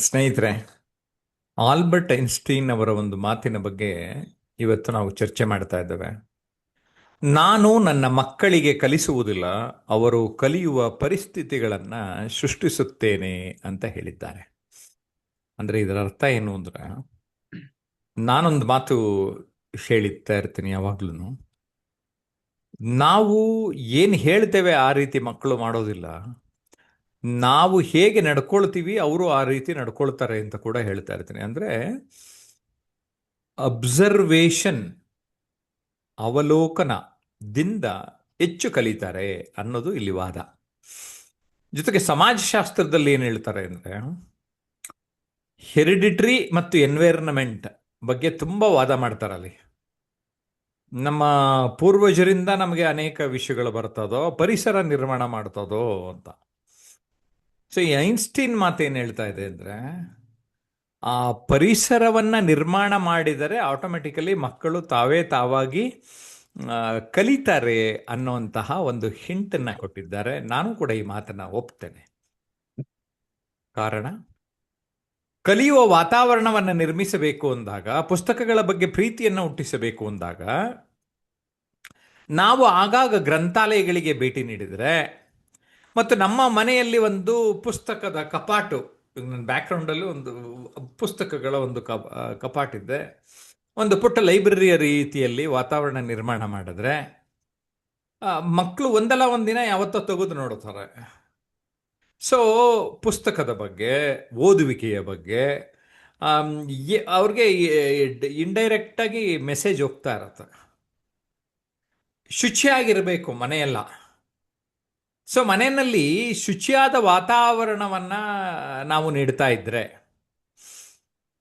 ಸ್ನೇಹಿತರೆ, Albert Einstein ಅವರ ಒಂದು ಮಾತಿನ ಬಗ್ಗೆ ಇವತ್ತು ನಾವು ಚರ್ಚೆ ಮಾಡ್ತಾ ಇದ್ದೇವೆ. ನಾನು ನನ್ನ ಮಕ್ಕಳಿಗೆ ಕಲಿಸುವುದಿಲ್ಲ, ಅವರು ಕಲಿಯುವ ಪರಿಸ್ಥಿತಿಗಳನ್ನ ಸೃಷ್ಟಿಸುತ್ತೇನೆ ಅಂತ ಹೇಳಿದ್ದಾರೆ. ಅಂದ್ರೆ ಇದರ ಅರ್ಥ ಏನು ಅಂದ್ರೆ, ನಾನೊಂದು ಮಾತು ಹೇಳ್ತಾ ಇರ್ತೀನಿ ಯಾವಾಗ್ಲೂ. ನಾವು ಏನು ಹೇಳ್ತೇವೆ ಆ ರೀತಿ ಮಕ್ಕಳು ಮಾಡೋದಿಲ್ಲ, ನಾವು ಹೇಗೆ ನಡ್ಕೊಳ್ತೀವಿ ಅವರು ಆ ರೀತಿ ನಡ್ಕೊಳ್ತಾರೆ ಅಂತ ಕೂಡ ಹೇಳ್ತಾ ಇರ್ತೀನಿ. ಅಂದ್ರೆ ಅಬ್ಸರ್ವೇಷನ್, ಅವಲೋಕನದಿಂದ ಹೆಚ್ಚು ಕಲಿತಾರೆ ಅನ್ನೋದು ಇಲ್ಲಿ ವಾದ. ಜೊತೆಗೆ ಸಮಾಜಶಾಸ್ತ್ರದಲ್ಲಿ ಏನು ಹೇಳ್ತಾರೆ ಅಂದರೆ, ಹೆರಿಡಿಟ್ರಿ ಮತ್ತು ಎನ್ವೈರನ್ಮೆಂಟ್ ಬಗ್ಗೆ ತುಂಬ ವಾದ ಮಾಡ್ತಾರೆ ಅಲ್ಲಿ. ನಮ್ಮ ಪೂರ್ವಜರಿಂದ ನಮಗೆ ಅನೇಕ ವಿಷಯಗಳು ಬರ್ತದೋ, ಪರಿಸರ ನಿರ್ಮಾಣ ಮಾಡ್ತದೋ ಅಂತ. ಸೊ ಈ ಐನ್ಸ್ಟೀನ್ ಮಾತೇನು ಹೇಳ್ತಾ ಇದೆ ಅಂದರೆ, ಆ ಪರಿಸರವನ್ನ ನಿರ್ಮಾಣ ಮಾಡಿದರೆ ಆಟೋಮೆಟಿಕಲಿ ಮಕ್ಕಳು ತಾವೇ ತಾವಾಗಿ ಕಲಿತಾರೆ ಅನ್ನುವಂತಹ ಒಂದು ಹಿಂಟನ್ನ ಕೊಟ್ಟಿದ್ದಾರೆ. ನಾನು ಕೂಡ ಈ ಮಾತನ್ನ ಒಪ್ತೇನೆ. ಕಾರಣ, ಕಲಿಯುವ ವಾತಾವರಣವನ್ನು ನಿರ್ಮಿಸಬೇಕು ಅಂದಾಗ, ಪುಸ್ತಕಗಳ ಬಗ್ಗೆ ಪ್ರೀತಿಯನ್ನು ಹುಟ್ಟಿಸಬೇಕು ಅಂದಾಗ, ನಾವು ಆಗಾಗ ಗ್ರಂಥಾಲಯಗಳಿಗೆ ಭೇಟಿ ನೀಡಿದರೆ ಮತ್ತು ನಮ್ಮ ಮನೆಯಲ್ಲಿ ಒಂದು ಪುಸ್ತಕದ ಕಪಾಟು, ನನ್ನ ಬ್ಯಾಕ್ಗ್ರೌಂಡಲ್ಲಿ ಒಂದು ಪುಸ್ತಕಗಳ ಒಂದು ಕಪಾಟಿದೆ, ಒಂದು ಪುಟ್ಟ ಲೈಬ್ರರಿಯ ರೀತಿಯಲ್ಲಿ ವಾತಾವರಣ ನಿರ್ಮಾಣ ಮಾಡಿದ್ರೆ ಮಕ್ಕಳು ಒಂದಲ್ಲ ಒಂದಿನ ಯಾವತ್ತೋ ತೆಗೆದು ನೋಡುತ್ತಾರೆ. ಸೊ ಪುಸ್ತಕದ ಬಗ್ಗೆ, ಓದುವಿಕೆಯ ಬಗ್ಗೆ ಅವ್ರಿಗೆ ಇಂಡೈರೆಕ್ಟಾಗಿ ಮೆಸೇಜ್ ಹೋಗ್ತಾ ಇರತ್ತೆ. ಶುಚಿಯಾಗಿರಬೇಕು ಮನೆಯೆಲ್ಲ. ಸೊ ಮನೆಯಲ್ಲಿ ಶುಚಿಯಾದ ವಾತಾವರಣವನ್ನ ನಾವು ನೀಡ್ತಾ ಇದ್ರೆ,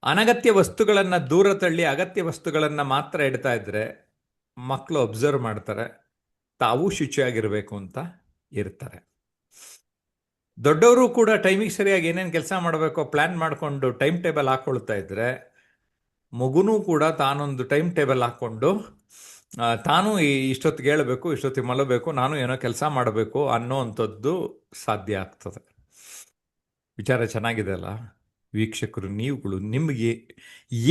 ಅನಗತ್ಯ ವಸ್ತುಗಳನ್ನು ದೂರ ತಳ್ಳಿ ಅಗತ್ಯ ವಸ್ತುಗಳನ್ನು ಮಾತ್ರ ಇಡ್ತಾ ಇದ್ರೆ, ಮಕ್ಕಳು ಅಬ್ಸರ್ವ್ ಮಾಡ್ತಾರೆ, ತಾವು ಶುಚಿಯಾಗಿರಬೇಕು ಅಂತ ಇರ್ತಾರೆ. ದೊಡ್ಡವರು ಕೂಡ ಟೈಮಿಗೆ ಸರಿಯಾಗಿ ಏನೇನು ಕೆಲಸ ಮಾಡಬೇಕೋ ಪ್ಲ್ಯಾನ್ ಮಾಡಿಕೊಂಡು ಟೈಮ್ ಟೇಬಲ್ ಹಾಕ್ಕೊಳ್ತಾ ಇದ್ರೆ, ಮಗುನೂ ಕೂಡ ತಾನೊಂದು ಟೈಮ್ ಟೇಬಲ್ ಹಾಕ್ಕೊಂಡು ತಾನು ಇಷ್ಟೊತ್ತಿಗೆ ಹೇಳಬೇಕು, ಇಷ್ಟೊತ್ತಿಗೆ ಮಲಗಬೇಕು, ನಾನು ಏನೋ ಕೆಲಸ ಮಾಡಬೇಕು ಅನ್ನೋವಂಥದ್ದು ಸಾಧ್ಯ ಆಗ್ತದೆ. ವಿಚಾರ ಚೆನ್ನಾಗಿದೆ ಅಲ್ಲ ವೀಕ್ಷಕರು? ನೀವುಗಳು ನಿಮಗೆ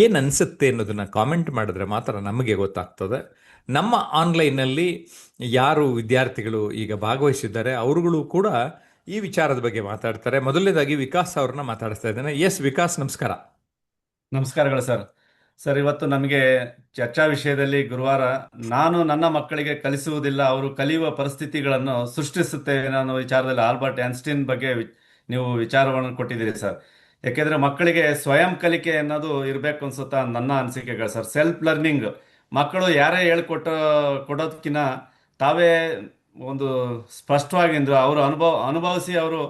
ಏನು ಅನಿಸುತ್ತೆ ಅನ್ನೋದನ್ನು ಕಾಮೆಂಟ್ ಮಾಡಿದ್ರೆ ಮಾತ್ರ ನಮಗೆ ಗೊತ್ತಾಗ್ತದೆ. ನಮ್ಮ ಆನ್ಲೈನಲ್ಲಿ ಯಾರು ವಿದ್ಯಾರ್ಥಿಗಳು ಈಗ ಭಾಗವಹಿಸಿದ್ದಾರೆ ಅವರುಗಳು ಕೂಡ ಈ ವಿಚಾರದ ಬಗ್ಗೆ ಮಾತಾಡ್ತಾರೆ. ಮೊದಲನೇದಾಗಿ ವಿಕಾಸ್ ಅವ್ರನ್ನ ಮಾತಾಡಿಸ್ತಾ ಇದ್ದೇನೆ. ಎಸ್ ವಿಕಾಸ್, ನಮಸ್ಕಾರ. ನಮಸ್ಕಾರಗಳು ಸರ್. ಸರ್, ಇವತ್ತು ನಮಗೆ ಚರ್ಚಾ ವಿಷಯದಲ್ಲಿ ಗುರುವಾರ ನಾನು ನನ್ನ ಮಕ್ಕಳಿಗೆ ಕಲಿಸುವುದಿಲ್ಲ, ಅವರು ಕಲಿಯುವ ಪರಿಸ್ಥಿತಿಗಳನ್ನು ಸೃಷ್ಟಿಸುತ್ತೇವೆ ಅನ್ನೋ ವಿಚಾರದಲ್ಲಿ ಆಲ್ಬರ್ಟ್ ಐನ್ಸ್ಟೀನ್ ಬಗ್ಗೆ ನೀವು ವಿಚಾರವನ್ನು ಕೊಟ್ಟಿದ್ದೀರಿ ಸರ್. ಯಾಕೆಂದ್ರೆ ಮಕ್ಕಳಿಗೆ ಸ್ವಯಂ ಕಲಿಕೆ ಅನ್ನೋದು ಇರಬೇಕು ಅನ್ಸುತ್ತಾ ನನ್ನ ಅನಿಸಿಕೆಗಳು ಸರ್. ಸೆಲ್ಫ್ ಲರ್ನಿಂಗ್, ಮಕ್ಕಳು ಯಾರೇ ಕೊಡೋದಕ್ಕಿಂತ ತಾವೇ ಒಂದು ಸ್ಪಷ್ಟವಾಗಿ ಅವರು ಅನುಭವಿಸಿ ಅವರು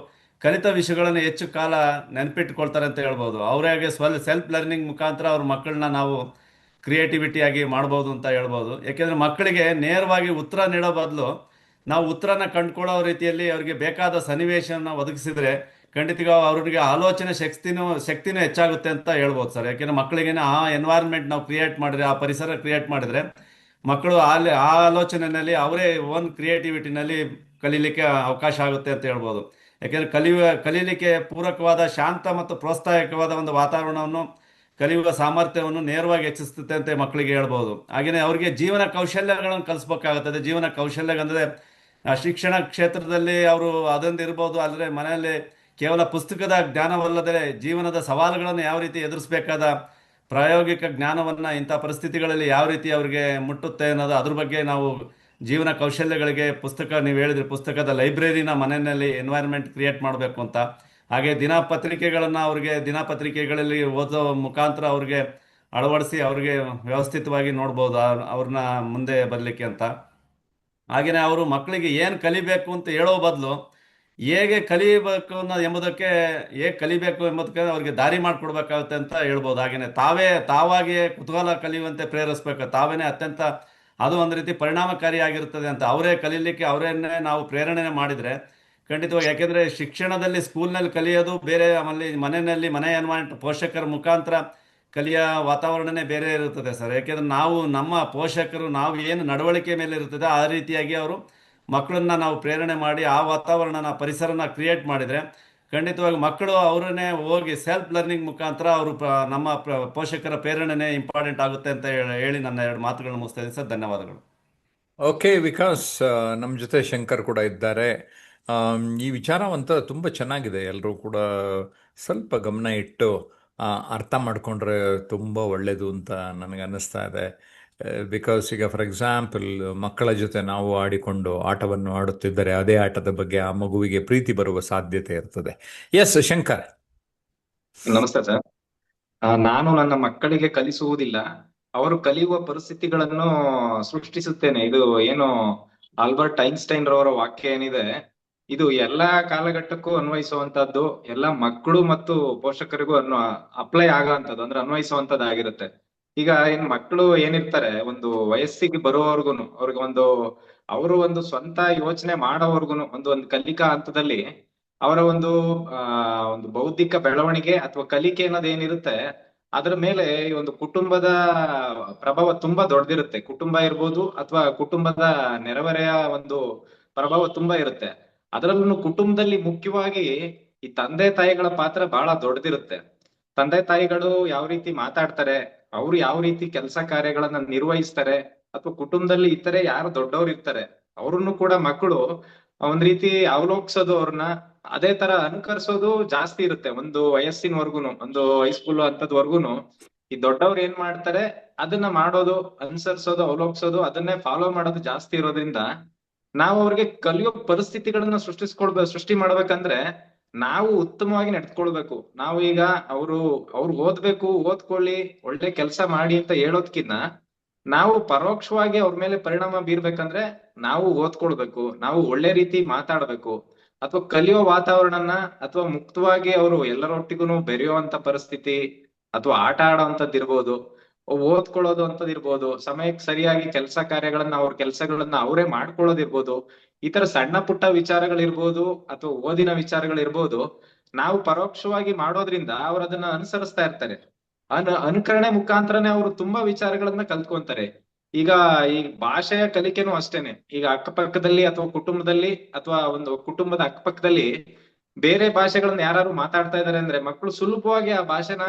ಕಲಿತ ವಿಷಯಗಳನ್ನು ಹೆಚ್ಚು ಕಾಲ ನೆನಪಿಟ್ಟುಕೊಳ್ತಾರೆ ಅಂತ ಹೇಳ್ಬೋದು. ಅವರಾಗೆ ಸೆಲ್ಫ್ ಲರ್ನಿಂಗ್ ಮುಖಾಂತರ ಅವ್ರ ಮಕ್ಕಳನ್ನ ನಾವು ಕ್ರಿಯೇಟಿವಿಟಿಯಾಗಿ ಮಾಡ್ಬೋದು ಅಂತ ಹೇಳ್ಬೋದು. ಯಾಕೆಂದರೆ ಮಕ್ಕಳಿಗೆ ನೇರವಾಗಿ ಉತ್ತರ ನೀಡೋ ಬದಲು ನಾವು ಉತ್ತರನ ಕಂಡುಕೊಳ್ಳೋ ರೀತಿಯಲ್ಲಿ ಅವರಿಗೆ ಬೇಕಾದ ಸನ್ನಿವೇಶನ ಒದಗಿಸಿದ್ರೆ ಖಂಡಿತ ಅವ್ರಿಗೆ ಆಲೋಚನೆ ಶಕ್ತಿನೂ ಹೆಚ್ಚಾಗುತ್ತೆ ಅಂತ ಹೇಳ್ಬೋದು ಸರ್. ಯಾಕೆಂದರೆ ಮಕ್ಕಳಿಗೆ ಆ ಎನ್ವೈರ್ಮೆಂಟ್ ನಾವು ಕ್ರಿಯೇಟ್ ಮಾಡಿದ್ರೆ, ಆ ಪರಿಸರ ಕ್ರಿಯೇಟ್ ಮಾಡಿದ್ರೆ ಮಕ್ಕಳು ಆ ಆಲೋಚನೆಯಲ್ಲಿ ಅವರೇ ಓನ್ ಕ್ರಿಯೇಟಿವಿಟಿನಲ್ಲಿ ಕಲೀಲಿಕ್ಕೆ ಅವಕಾಶ ಆಗುತ್ತೆ ಅಂತ ಹೇಳ್ಬೋದು. ಯಾಕೆಂದರೆ ಕಲೀಲಿಕ್ಕೆ ಪೂರಕವಾದ ಶಾಂತ ಮತ್ತು ಪ್ರೋತ್ಸಾಹಕವಾದ ಒಂದು ವಾತಾವರಣವನ್ನು ಕಲಿಯುವ ಸಾಮರ್ಥ್ಯವನ್ನು ನೇರವಾಗಿ ಹೆಚ್ಚಿಸುತ್ತೆ ಅಂತ ಮಕ್ಕಳಿಗೆ ಹೇಳ್ಬೋದು. ಹಾಗೆಯೇ ಅವರಿಗೆ ಜೀವನ ಕೌಶಲ್ಯಗಳನ್ನು ಕಲಿಸ್ಬೇಕಾಗುತ್ತದೆ. ಜೀವನ ಕೌಶಲ್ಯ ಅಂದರೆ ಶಿಕ್ಷಣ ಕ್ಷೇತ್ರದಲ್ಲಿ ಅವರು ಅದೊಂದು ಇರ್ಬೋದು, ಆದರೆ ಮನೆಯಲ್ಲಿ ಕೇವಲ ಪುಸ್ತಕದ ಜ್ಞಾನವಲ್ಲದೆ ಜೀವನದ ಸವಾಲುಗಳನ್ನು ಯಾವ ರೀತಿ ಎದುರಿಸಬೇಕಾದ ಪ್ರಾಯೋಗಿಕ ಜ್ಞಾನವನ್ನು ಇಂಥ ಪರಿಸ್ಥಿತಿಗಳಲ್ಲಿ ಯಾವ ರೀತಿ ಅವರಿಗೆ ಮುಟ್ಟುತ್ತೆ ಅನ್ನೋದು, ಅದ್ರ ಬಗ್ಗೆ ನಾವು ಜೀವನ ಕೌಶಲ್ಯಗಳಿಗೆ ಪುಸ್ತಕ, ನೀವು ಹೇಳಿದ್ರಿ ಪುಸ್ತಕದ ಲೈಬ್ರರಿನ ಮನೆಯಲ್ಲಿ ಎನ್ವೈರ್ಮೆಂಟ್ ಕ್ರಿಯೇಟ್ ಮಾಡಬೇಕು ಅಂತ. ಹಾಗೆ ದಿನಪತ್ರಿಕೆಗಳನ್ನು ಅವ್ರಿಗೆ ದಿನಪತ್ರಿಕೆಗಳಲ್ಲಿ ಓದೋ ಮುಖಾಂತರ ಅವ್ರಿಗೆ ಅಳವಡಿಸಿ ಅವ್ರಿಗೆ ವ್ಯವಸ್ಥಿತವಾಗಿ ನೋಡ್ಬೋದು ಅವ್ರನ್ನ ಮುಂದೆ ಬರಲಿಕ್ಕೆ ಅಂತ. ಹಾಗೆಯೇ ಅವರು ಮಕ್ಕಳಿಗೆ ಏನು ಕಲಿಬೇಕು ಅಂತ ಹೇಳೋ ಬದಲು ಹೇಗೆ ಕಲಿಬೇಕು ಎಂಬುದಕ್ಕೆ, ಹೇಗೆ ಕಲಿಬೇಕು ಎಂಬುದಕ್ಕೆ ಅವ್ರಿಗೆ ದಾರಿ ಮಾಡಿಕೊಡ್ಬೇಕಾಗುತ್ತೆ ಅಂತ ಹೇಳ್ಬೋದು. ಹಾಗೆಯೇ ತಾವಾಗಿಯೇ ಕುತೂಹಲ ಕಲಿಯುವಂತೆ ಪ್ರೇರಿಸ್ಬೇಕು. ತಾವೇನೇ ಅತ್ಯಂತ ಅದು ಒಂದು ರೀತಿ ಪರಿಣಾಮಕಾರಿಯಾಗಿರುತ್ತದೆ ಅಂತ ಅವರೇ ಕಲೀಲಿಕ್ಕೆ ಅವರನ್ನೇ ನಾವು ಪ್ರೇರಣೆ ಮಾಡಿದರೆ ಖಂಡಿತವಾಗಿ. ಯಾಕೆಂದರೆ ಶಿಕ್ಷಣದಲ್ಲಿ ಸ್ಕೂಲ್ನಲ್ಲಿ ಕಲಿಯೋದು ಬೇರೆ, ಆಮೇಲೆ ಮನೆಯಲ್ಲಿ ಮನೆ ಎನ್ವೈರನ್ಮೆಂಟ್ ಪೋಷಕರ ಮುಖಾಂತರ ಕಲಿಯೋ ವಾತಾವರಣನೇ ಬೇರೆ ಇರುತ್ತದೆ ಸರ್. ಯಾಕೆಂದರೆ ನಮ್ಮ ಪೋಷಕರು ನಾವು ಏನು ನಡವಳಿಕೆ ಮೇಲೆ ಇರ್ತದೆ ಆ ರೀತಿಯಾಗಿ ಅವರು ಮಕ್ಕಳನ್ನ ನಾವು ಪ್ರೇರಣೆ ಮಾಡಿ ಆ ವಾತಾವರಣನ ಪರಿಸರನ ಕ್ರಿಯೇಟ್ ಮಾಡಿದರೆ ಖಂಡಿತವಾಗಿ ಮಕ್ಕಳು ಅವರನ್ನೇ ಹೋಗಿ ಸೆಲ್ಫ್ ಲರ್ನಿಂಗ್ ಮುಖಾಂತರ ಅವರು ನಮ್ಮ ಪೋಷಕರ ಪ್ರೇರಣೆನೇ ಇಂಪಾರ್ಟೆಂಟ್ ಆಗುತ್ತೆ ಅಂತ ಹೇಳಿ ನನ್ನ ಎರಡು ಮಾತುಗಳನ್ನು ಮುಗಿಸ್ತಾ ಇದ್ದೀನಿ ಸರ್. ಧನ್ಯವಾದಗಳು. ಓಕೆ ವಿಕಾಸ್, ನಮ್ಮ ಜೊತೆ ಶಂಕರ್ ಕೂಡ ಇದ್ದಾರೆ. ಈ ವಿಚಾರವಂತ ತುಂಬ ಚೆನ್ನಾಗಿದೆ. ಎಲ್ಲರೂ ಕೂಡ ಸ್ವಲ್ಪ ಗಮನ ಇಟ್ಟು ಅರ್ಥ ಮಾಡಿಕೊಂಡ್ರೆ ತುಂಬ ಒಳ್ಳೆಯದು ಅಂತ ನನಗೆ ಅನ್ನಿಸ್ತಾ ಇದೆ. ಬಿಕಾಸ್ ಈಗ ಫಾರ್ ಎಕ್ಸಾಂಪಲ್ ಮಕ್ಕಳ ಜೊತೆ ನಾವು ಆಡಿಕೊಂಡು ಆಟವನ್ನು ಆಡುತ್ತಿದ್ದರೆ ಅದೇ ಆಟದ ಬಗ್ಗೆ ಆ ಮಗುವಿಗೆ ಪ್ರೀತಿ ಬರುವ ಸಾಧ್ಯತೆ ಇರ್ತದೆ. ಎಸ್ ಶಂಕರ್. ನಮಸ್ತೆ ಸರ್. ನಾನು ನನ್ನ ಮಕ್ಕಳಿಗೆ ಕಲಿಸುವುದಿಲ್ಲ, ಅವರು ಕಲಿಯುವ ಪರಿಸ್ಥಿತಿಗಳನ್ನು ಸೃಷ್ಟಿಸುತ್ತೇನೆ. ಇದು ಏನು ಆಲ್ಬರ್ಟ್ ಐನ್ಸ್ಟೈನ್ ರವರ ವಾಕ್ಯ ಏನಿದೆ, ಇದು ಎಲ್ಲಾ ಕಾಲಘಟ್ಟಕ್ಕೂ ಅನ್ವಯಿಸುವಂತದ್ದು, ಎಲ್ಲ ಮಕ್ಕಳು ಮತ್ತು ಪೋಷಕರಿಗೂ ಅಪ್ಲೈ ಆಗುವಂತದ್ದು, ಅಂದ್ರೆ ಅನ್ವಯಿಸುವಂತದ್ದಾಗಿರುತ್ತೆ. ಈಗ ಏನ್ ಮಕ್ಕಳು ಏನಿರ್ತಾರೆ, ಒಂದು ವಯಸ್ಸಿಗೆ ಬರುವವರೆಗುನು ಅವ್ರಿಗೆ ಅವರು ಒಂದು ಸ್ವಂತ ಯೋಚನೆ ಮಾಡೋವರ್ಗುನು ಒಂದು ಕಲಿಕಾ ಹಂತದಲ್ಲಿ ಅವರ ಒಂದು ಬೌದ್ಧಿಕ ಬೆಳವಣಿಗೆ ಅಥವಾ ಕಲಿಕೆ ಅನ್ನೋದು ಏನಿರುತ್ತೆ, ಅದ್ರ ಮೇಲೆ ಈ ಒಂದು ಕುಟುಂಬದ ಪ್ರಭಾವ ತುಂಬಾ ದೊಡ್ಡದಿರುತ್ತೆ. ಕುಟುಂಬ ಇರ್ಬೋದು ಅಥವಾ ಕುಟುಂಬದ ನೆರೆಹೊರೆಯ ಒಂದು ಪ್ರಭಾವ ತುಂಬಾ ಇರುತ್ತೆ. ಅದರಲ್ಲೂ ಕುಟುಂಬದಲ್ಲಿ ಮುಖ್ಯವಾಗಿ ಈ ತಂದೆ ತಾಯಿಗಳ ಪಾತ್ರ ಬಹಳ ದೊಡ್ಡದಿರುತ್ತೆ. ತಂದೆ ತಾಯಿಗಳು ಯಾವ ರೀತಿ ಮಾತಾಡ್ತಾರೆ, ಅವ್ರು ಯಾವ ರೀತಿ ಕೆಲಸ ಕಾರ್ಯಗಳನ್ನ ನಿರ್ವಹಿಸ್ತಾರೆ, ಅಥವಾ ಕುಟುಂಬದಲ್ಲಿ ಇತರೆ ಯಾರು ದೊಡ್ಡವ್ರು ಇರ್ತಾರೆ ಅವ್ರನ್ನು ಕೂಡ ಮಕ್ಕಳು ಒಂದ್ ರೀತಿ ಅವಲೋಕಿಸೋದು, ಅವ್ರನ್ನ ಅದೇ ತರ ಅನುಕರಿಸೋದು ಜಾಸ್ತಿ ಇರುತ್ತೆ. ಒಂದು ವಯಸ್ಸಿನವರ್ಗುನು, ಒಂದು ಹೈಸ್ಕೂಲ್ ಅಂತದ್ವರ್ಗುನು ಈ ದೊಡ್ಡವ್ರು ಏನ್ ಮಾಡ್ತಾರೆ ಅದನ್ನ ಮಾಡೋದು, ಅನುಸರಿಸೋದು, ಅವಲೋಕಿಸೋದು, ಅದನ್ನೇ ಫಾಲೋ ಮಾಡೋದು ಜಾಸ್ತಿ ಇರೋದ್ರಿಂದ ನಾವು ಅವ್ರಿಗೆ ಕಲಿಯೋ ಪರಿಸ್ಥಿತಿಗಳನ್ನ ಸೃಷ್ಟಿ ಮಾಡ್ಬೇಕಂದ್ರೆ ನಾವು ಉತ್ತಮವಾಗಿ ನಡ್ಕೊಳ್ಬೇಕು. ನಾವು ಈಗ ಅವ್ರು ಓದ್ಬೇಕು, ಓದ್ಕೊಳ್ಳಿ, ಒಳ್ಳೆ ಕೆಲಸ ಮಾಡಿ ಅಂತ ಹೇಳೋದ್ಕಿನ್ನ ನಾವು ಪರೋಕ್ಷವಾಗಿ ಅವ್ರ ಮೇಲೆ ಪರಿಣಾಮ ಬೀರ್ಬೇಕಂದ್ರೆ ನಾವು ಓದ್ಕೊಳ್ಬೇಕು, ನಾವು ಒಳ್ಳೆ ರೀತಿ ಮಾತಾಡ್ಬೇಕು, ಅಥವಾ ಕಲಿಯೋ ವಾತಾವರಣನ ಅಥವಾ ಮುಕ್ತವಾಗಿ ಅವರು ಎಲ್ಲರೊಟ್ಟಿಗೂ ಬೆರೆಯುವಂತ ಪರಿಸ್ಥಿತಿ, ಅಥವಾ ಆಟ ಆಡೋವಂಥದ್ದು ಇರ್ಬೋದು, ಓದ್ಕೊಳ್ಳೋದು ಅಂತದ್ ಇರ್ಬೋದು, ಸಮಯಕ್ಕೆ ಸರಿಯಾಗಿ ಕೆಲಸ ಕಾರ್ಯಗಳನ್ನ ಅವ್ರ ಕೆಲಸಗಳನ್ನ ಅವರೇ ಮಾಡ್ಕೊಳ್ಳೋದಿರ್ಬೋದು, ಈ ತರ ಸಣ್ಣ ಪುಟ್ಟ ವಿಚಾರಗಳಿರ್ಬೋದು ಅಥವಾ ಓದಿನ ವಿಚಾರಗಳಿರ್ಬೋದು, ನಾವು ಪರೋಕ್ಷವಾಗಿ ಮಾಡೋದ್ರಿಂದ ಅವ್ರು ಅದನ್ನ ಅನುಸರಿಸ್ತಾ ಇರ್ತಾರೆ. ಅನುಕರಣೆ ಮುಖಾಂತರನೇ ಅವರು ತುಂಬಾ ವಿಚಾರಗಳನ್ನ ಕಲ್ತ್ಕೊಂತಾರೆ. ಈಗ ಈ ಭಾಷೆಯ ಕಲಿಕೆನೂ ಅಷ್ಟೇನೆ. ಈಗ ಅಕ್ಕಪಕ್ಕದಲ್ಲಿ ಅಥವಾ ಕುಟುಂಬದಲ್ಲಿ ಅಥವಾ ಒಂದು ಕುಟುಂಬದ ಅಕ್ಕಪಕ್ಕದಲ್ಲಿ ಬೇರೆ ಭಾಷೆಗಳನ್ನ ಯಾರು ಮಾತಾಡ್ತಾ ಇದಾರೆ ಅಂದ್ರೆ ಮಕ್ಕಳು ಸುಲಭವಾಗಿ ಆ ಭಾಷೆನ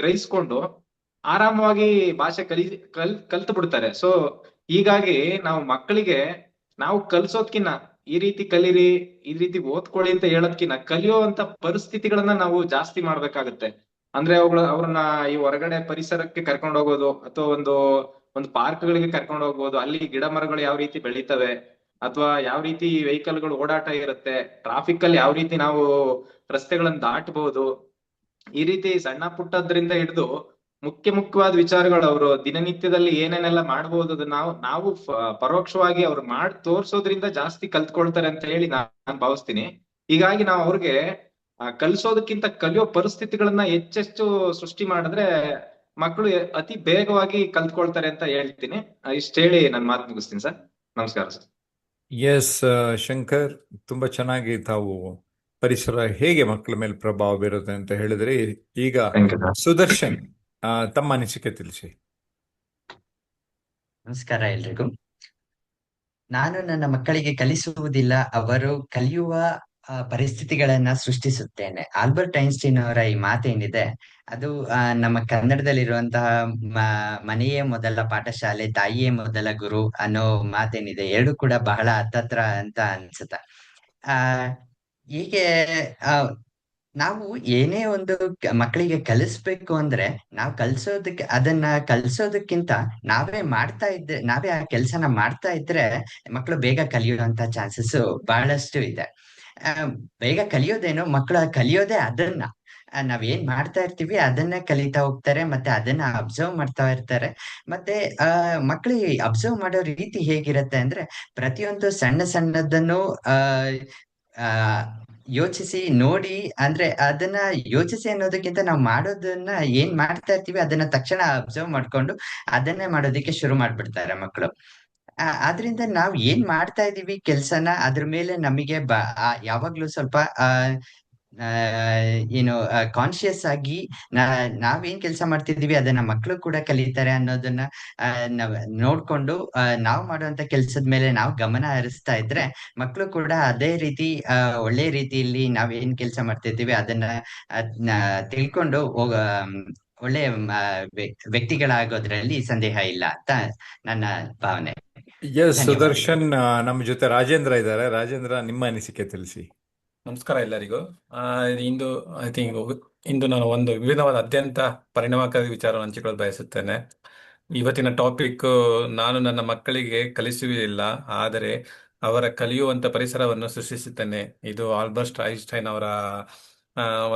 ಗ್ರಹಿಸ್ಕೊಂಡು ಆರಾಮವಾಗಿ ಭಾಷೆ ಕಲ್ತು ಬಿಡ್ತಾರೆ. ಸೊ ಹೀಗಾಗಿ ನಾವು ಮಕ್ಕಳಿಗೆ ನಾವು ಕಲ್ಸೋದ್ಕಿನ್ನ ಈ ರೀತಿ ಕಲೀರಿ, ಈ ರೀತಿ ಓದ್ಕೊಳ್ಳಿ ಅಂತ ಹೇಳೋದ್ಕಿನ್ನ ಕಲಿಯುವಂತ ಪರಿಸ್ಥಿತಿಗಳನ್ನ ನಾವು ಜಾಸ್ತಿ ಮಾಡ್ಬೇಕಾಗತ್ತೆ. ಅಂದ್ರೆ ಅವ್ರನ್ನ ಈ ಹೊರಗಡೆ ಪರಿಸರಕ್ಕೆ ಕರ್ಕೊಂಡು ಹೋಗೋದು, ಅಥವಾ ಒಂದು ಪಾರ್ಕ್ಗಳಿಗೆ ಕರ್ಕೊಂಡು ಹೋಗ್ಬೋದು, ಅಲ್ಲಿ ಗಿಡ ಮರಗಳು ಯಾವ ರೀತಿ ಬೆಳೀತವೆ, ಅಥವಾ ಯಾವ ರೀತಿ ವೆಹಿಕಲ್ಗಳು ಓಡಾಟ ಇರುತ್ತೆ, ಟ್ರಾಫಿಕ್ ಅಲ್ಲಿ ಯಾವ ರೀತಿ ನಾವು ರಸ್ತೆಗಳನ್ನ ದಾಟಬಹುದು, ಈ ರೀತಿ ಸಣ್ಣ ಪುಟ್ಟದ್ರಿಂದ ಹಿಡಿದು ಮುಖ್ಯವಾದ ವಿಚಾರಗಳು ಅವರು ದಿನನಿತ್ಯದಲ್ಲಿ ಏನೇನೆಲ್ಲ ಮಾಡ್ಬೋದು ಅದನ್ನ ನಾವು ಪರೋಕ್ಷವಾಗಿ ಅವ್ರು ಮಾಡಿ ತೋರ್ಸೋದ್ರಿಂದ ಜಾಸ್ತಿ ಕಲ್ತ್ಕೊಳ್ತಾರೆ ಅಂತ ಹೇಳಿ ನಾನು ಭಾವಿಸ್ತೀನಿ. ಹೀಗಾಗಿ ನಾವು ಅವ್ರಿಗೆ ಕಲಿಸೋದಕ್ಕಿಂತ ಕಲಿಯೋ ಪರಿಸ್ಥಿತಿಗಳನ್ನ ಹೆಚ್ಚೆಚ್ಚು ಸೃಷ್ಟಿ ಮಾಡಿದ್ರೆ ಮಕ್ಕಳು ಅತಿ ಬೇಗವಾಗಿ ಕಲ್ತ್ಕೊಳ್ತಾರೆ ಅಂತ ಹೇಳ್ತೀನಿ. ಇಷ್ಟ ಹೇಳಿ ನನ್ನ ಮಾತು ಮುಗಿಸ್ತೀನಿ ಸರ್. ನಮಸ್ಕಾರ ಸರ್. ಎಸ್ ಶಂಕರ್, ತುಂಬಾ ಚೆನ್ನಾಗಿ ತಾವು ಪರಿಸರ ಹೇಗೆ ಮಕ್ಕಳ ಮೇಲೆ ಪ್ರಭಾವ ಬೀರುತ್ತೆ ಅಂತ ಹೇಳಿದ್ರೆ, ಈಗ ಸುದರ್ಶನ್ ತಮ್ಮ ಅನಿಸಿಕೆ ತಿಳಿಸಿ. ನಮಸ್ಕಾರ ಎಲ್ರಿಗೂ. ನಾನು ನನ್ನ ಮಕ್ಕಳಿಗೆ ಕಲಿಸುವುದಿಲ್ಲ, ಅವರು ಕಲಿಯುವ ಪರಿಸ್ಥಿತಿಗಳನ್ನ ಸೃಷ್ಟಿಸುತ್ತೇನೆ. ಆಲ್ಬರ್ಟ್ ಐನ್ಸ್ಟೀನ್ ಅವರ ಈ ಮಾತೇನಿದೆ ಅದು ನಮ್ಮ ಕನ್ನಡದಲ್ಲಿರುವಂತಹ ಮನೆಯೇ ಮೊದಲ ಪಾಠಶಾಲೆ, ತಾಯಿಯೇ ಮೊದಲ ಗುರು ಅನ್ನೋ ಮಾತೇನಿದೆ, ಎರಡು ಕೂಡ ಬಹಳ ಹತ್ತತ್ರ ಅಂತ ಅನ್ಸುತ್ತೆ. ಹೀಗೆ ನಾವು ಏನೇ ಒಂದು ಮಕ್ಕಳಿಗೆ ಕಲಿಸ್ಬೇಕು ಅಂದ್ರೆ ನಾವು ಅದನ್ನ ಕಲಿಸೋದಕ್ಕಿಂತ ನಾವೇ ಆ ಕೆಲ್ಸನ ಮಾಡ್ತಾ ಇದ್ರೆ ಮಕ್ಕಳು ಬೇಗ ಕಲಿಯುವಂತ ಚಾನ್ಸಸ್ ಬಹಳಷ್ಟು ಇದೆ. ಬೇಗ ಕಲಿಯೋದೇನೋ, ಮಕ್ಕಳು ಕಲಿಯೋದೇ ಅದನ್ನ ನಾವೇನ್ ಮಾಡ್ತಾ ಇರ್ತೀವಿ ಅದನ್ನೇ ಕಲಿತಾ ಹೋಗ್ತಾರೆ, ಮತ್ತೆ ಅದನ್ನ ಅಬ್ಸರ್ವ್ ಮಾಡ್ತಾ ಇರ್ತಾರೆ. ಮತ್ತೆ ಮಕ್ಕಳಿಗೆ ಅಬ್ಸರ್ವ್ ಮಾಡೋ ರೀತಿ ಹೇಗಿರತ್ತೆ ಅಂದ್ರೆ ಪ್ರತಿಯೊಂದು ಸಣ್ಣದನ್ನು ಯೋಚಿಸಿ ನೋಡಿ, ಅಂದ್ರೆ ಅದನ್ನ ಯೋಚಿಸಿ ಅನ್ನೋದಕ್ಕಿಂತ ನಾವು ಮಾಡೋದನ್ನ ಏನ್ ಮಾಡ್ತಾ ಇರ್ತೀವಿ ಅದನ್ನ ತಕ್ಷಣ ಅಬ್ಸರ್ವ್ ಮಾಡ್ಕೊಂಡು ಅದನ್ನೇ ಮಾಡೋದಕ್ಕೆ ಶುರು ಮಾಡ್ಬಿಡ್ತಾರೆ ಮಕ್ಕಳು. ಆದ್ರಿಂದ ನಾವ್ ಏನ್ ಮಾಡ್ತಾ ಇದೀವಿ ಕೆಲ್ಸನ ಅದ್ರ ಮೇಲೆ ನಮಗೆ ಯಾವಾಗ್ಲೂ ಸ್ವಲ್ಪ ಆ, ಏನು ಕಾನ್ಶಿಯಸ್ ಆಗಿ ನಾವೇನ್ ಕೆಲಸ ಮಾಡ್ತಿದೀವಿ ಅದನ್ನ ಮಕ್ಕಳು ಕೂಡ ಕಲಿತಾರೆ ಅನ್ನೋದನ್ನ ನಾವ್ ನೋಡ್ಕೊಂಡು ನಾವು ಮಾಡುವಂತ ಕೆಲ್ಸದ ಮೇಲೆ ನಾವು ಗಮನ ಹರಿಸ್ತಾ ಇದ್ರೆ ಮಕ್ಕಳು ಕೂಡ ಅದೇ ರೀತಿ ಒಳ್ಳೆ ರೀತಿಯಲ್ಲಿ ನಾವೇನ್ ಕೆಲಸ ಮಾಡ್ತಿರ್ತೀವಿ ಅದನ್ನ ತಿಳ್ಕೊಂಡು ಒಳ್ಳೆ ವ್ಯಕ್ತಿಗಳಾಗೋದ್ರಲ್ಲಿ ಸಂದೇಹ ಇಲ್ಲ ಅಂತ ನನ್ನ ಭಾವನೆ. ಎಸ್, ಧನ್ಯವಾದಗಳು. ಸುದರ್ಶನ್ ನಮ್ಮ ಜೊತೆ ರಾಜೇಂದ್ರ ಇದ್ದಾರೆ. ರಾಜೇಂದ್ರ, ನಿಮ್ಮ ಅನಿಸಿಕೆ ತಿಳಿಸಿ. ನಮಸ್ಕಾರ ಎಲ್ಲರಿಗೂ. ಇಂದು ಐ ಥಿಂಕ್ ಇಂದು ನಾನು ಒಂದು ವಿವಿಧವಾದ ಅತ್ಯಂತ ಪರಿಣಾಮಕಾರಿ ವಿಚಾರವನ್ನು ಹಂಚಿಕೊಳ್ಳಲು ಬಯಸುತ್ತೇನೆ. ಇವತ್ತಿನ ಟಾಪಿಕ್ ನಾನು ನನ್ನ ಮಕ್ಕಳಿಗೆ ಕಲಿಸುವುದಿಲ್ಲ, ಆದರೆ ಅವರ ಕಲಿಯುವಂತ ಪರಿಸರವನ್ನು ಸೃಷ್ಟಿಸುತ್ತೇನೆ. ಇದು ಆಲ್ಬರ್ಟ್ ಐನ್ಸ್ಟೈನ್ ಅವರ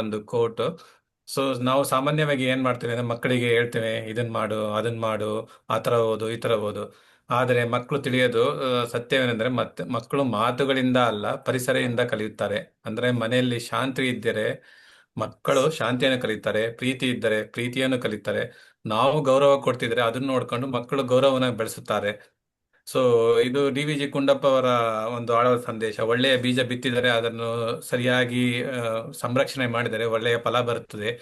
ಒಂದು ಕೋಟ್. ಸೊ ನಾವು ಸಾಮಾನ್ಯವಾಗಿ ಏನ್ ಮಾಡ್ತೇವೆ ಅಂದ್ರೆ ಮಕ್ಕಳಿಗೆ ಹೇಳ್ತೇವೆ ಇದನ್ ಮಾಡು ಅದನ್ ಮಾಡು, ಆ ತರ ಓದು ಈ ತರ ಓದು. ಆದರೆ ಮಕ್ಕಳು ತಿಳಿಯೋದು ಸತ್ಯವೇನೆಂದ್ರೆ ಮತ್ತೆ ಮಕ್ಕಳು ಮಾತುಗಳಿಂದ ಅಲ್ಲ ಪರಿಸರದಿಂದ ಕಲಿಯುತ್ತಾರೆ. ಅಂದ್ರೆ ಮನೆಯಲ್ಲಿ ಶಾಂತಿ ಇದ್ದರೆ ಮಕ್ಕಳು ಶಾಂತಿಯನ್ನು ಕಲಿತಾರೆ, ಪ್ರೀತಿ ಇದ್ದರೆ ಪ್ರೀತಿಯನ್ನು ಕಲಿತಾರೆ. ನಾವು ಗೌರವ ಕೊಡ್ತಿದ್ರೆ ಅದನ್ನ ನೋಡ್ಕೊಂಡು ಮಕ್ಕಳು ಗೌರವನ ಬೆಳೆಸುತ್ತಾರೆ. ಸೊ ಇದು DVG ಕುಂಡಪ್ಪ ಅವರ ಒಂದು ಆಳವಾದ ಸಂದೇಶ. ಒಳ್ಳೆಯ ಬೀಜ ಬಿತ್ತಿದರೆ ಅದನ್ನು ಸರಿಯಾಗಿ ಸಂರಕ್ಷಣೆ ಮಾಡಿದರೆ ಒಳ್ಳೆಯ ಫಲ ಬರುತ್ತದೆ.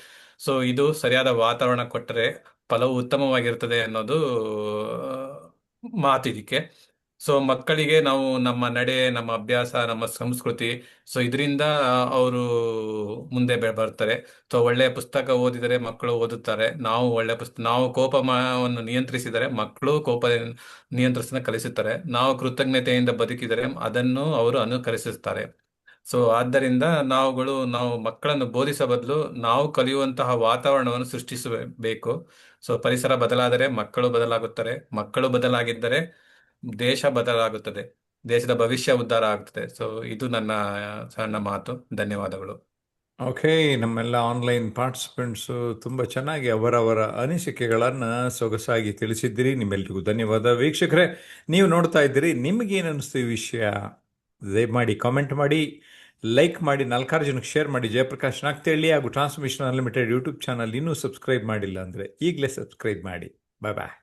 ಸೊ ಇದು ಸರಿಯಾದ ವಾತಾವರಣ ಕೊಟ್ಟರೆ ಫಲವು ಉತ್ತಮವಾಗಿರ್ತದೆ ಅನ್ನೋದು ಮಾತಿದಿಕ್ಕೆ. ಸೊ ಮಕ್ಕಳಿಗೆ ನಾವು ನಮ್ಮ ನಡೆ, ನಮ್ಮ ಅಭ್ಯಾಸ, ನಮ್ಮ ಸಂಸ್ಕೃತಿ, ಸೊ ಇದರಿಂದ ಅವರು ಮುಂದೆ ಬರ್ತಾರೆ. ಸೊ ಒಳ್ಳೆಯ ಪುಸ್ತಕ ಓದಿದರೆ ಮಕ್ಕಳು ಓದುತ್ತಾರೆ. ನಾವು ಒಳ್ಳೆ ನಾವು ಕೋಪವನ್ನು ನಿಯಂತ್ರಿಸಿದರೆ ಮಕ್ಕಳು ಕೋಪ ನಿಯಂತ್ರಿಸನ ಕಲಿಸುತ್ತಾರೆ. ನಾವು ಕೃತಜ್ಞತೆಯಿಂದ ಬದುಕಿದರೆ ಅದನ್ನು ಅವರು ಅನುಕರಿಸುತ್ತಾರೆ. ಸೊ ಆದ್ದರಿಂದ ನಾವು ಮಕ್ಕಳನ್ನು ಬೋಧಿಸ ಬದಲು ನಾವು ಕಲಿಯುವಂತಹ ವಾತಾವರಣವನ್ನು ಸೃಷ್ಟಿಸಬೇಕು. ಸೊ ಪರಿಸರ ಬದಲಾದರೆ ಮಕ್ಕಳು ಬದಲಾಗುತ್ತಾರೆ, ಮಕ್ಕಳು ಬದಲಾಗಿದ್ದರೆ ದೇಶ ಬದಲಾಗುತ್ತದೆ, ದೇಶದ ಭವಿಷ್ಯ ಉದ್ಧಾರ ಆಗ್ತದೆ. ಸೊ ಇದು ನನ್ನ ಸಣ್ಣ ಮಾತು. ಧನ್ಯವಾದಗಳು. ಓಕೆ, ನಮ್ಮೆಲ್ಲ ಆನ್ಲೈನ್ ಪಾರ್ಟಿಸಿಪೆಂಟ್ಸು ತುಂಬ ಚೆನ್ನಾಗಿ ಅವರವರ ಅನಿಸಿಕೆಗಳನ್ನು ಸೊಗಸಾಗಿ ತಿಳಿಸಿದ್ದೀರಿ. ನಿಮ್ಮೆಲ್ಲರಿಗೂ ಧನ್ಯವಾದ. ವೀಕ್ಷಕರೇ, ನೀವು ನೋಡ್ತಾ ಇದ್ದೀರಿ, ನಿಮಗೇನು ಅನ್ನಿಸ್ತು ಈ ವಿಷಯ? ದಯಮಾಡಿ ಕಾಮೆಂಟ್ ಮಾಡಿ, ಲೈಕ್ ಮಾಡಿ, 4 ಜನಕ್ಕೆ ಶೇರ್ ಮಾಡಿ. ಜಯಪ್ರಕಾಶ್ ನಾಗ್ತೇಳಿ ಹಾಗೂ ಟ್ರಾನ್ಸ್ಮಿಷನ್ ಅನ್ಲಿಮಿಟೆಡ್ ಯೂಟ್ಯೂಬ್ ಚಾನಲ್ ಇನ್ನೂ ಸಬ್ಸ್ಕ್ರೈಬ್ ಮಾಡಿಲ್ಲ ಅಂದರೆ ಈಗಲೇ ಸಬ್ಸ್ಕ್ರೈಬ್ ಮಾಡಿ. ಬಾಯ್ ಬಾಯ್.